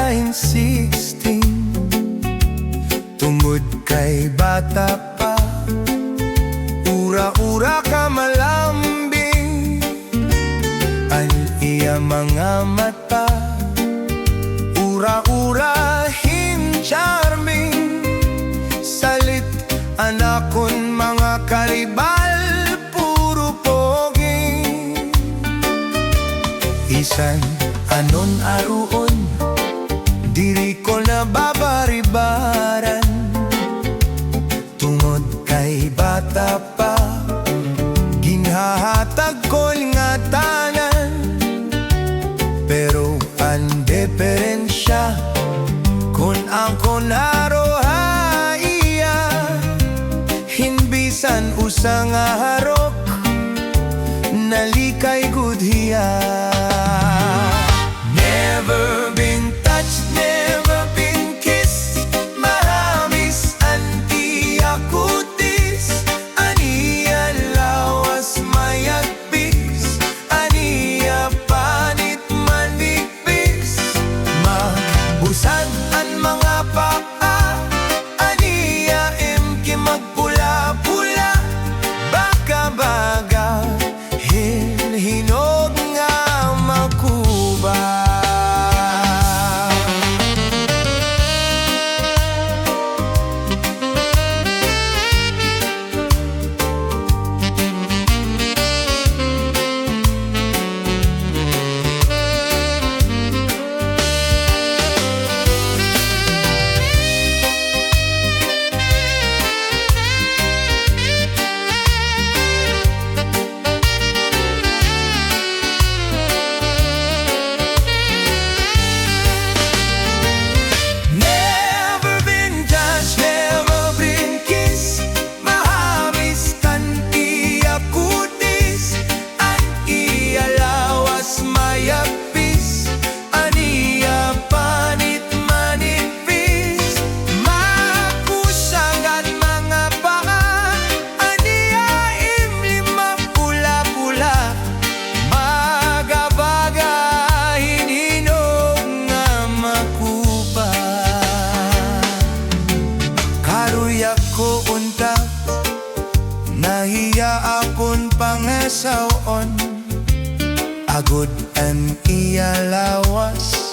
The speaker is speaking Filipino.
2016 tungod kay bata pa, ura-ura ka malambing ang iya mga mata, ura-ura him charming, salit anakon mga karibal puro pogi. Isan anon aruon diri ko na babaribaran tungod kay bata pa, ginhahatag ko nga tanan, pero ang diferensya kun ako naroha iya, hinbisan usa nga harok nalikay gudhiya. Never been touched, never been kissed, mahamis antiya kutis, aniya lawas mayagpis, aniya panit manipis, mabusad ang mga paa, aniya imki magpula-pula, baka-baga hinog nga makuba. Ko unta nahiya akon pangesawon, agod an iya lawas,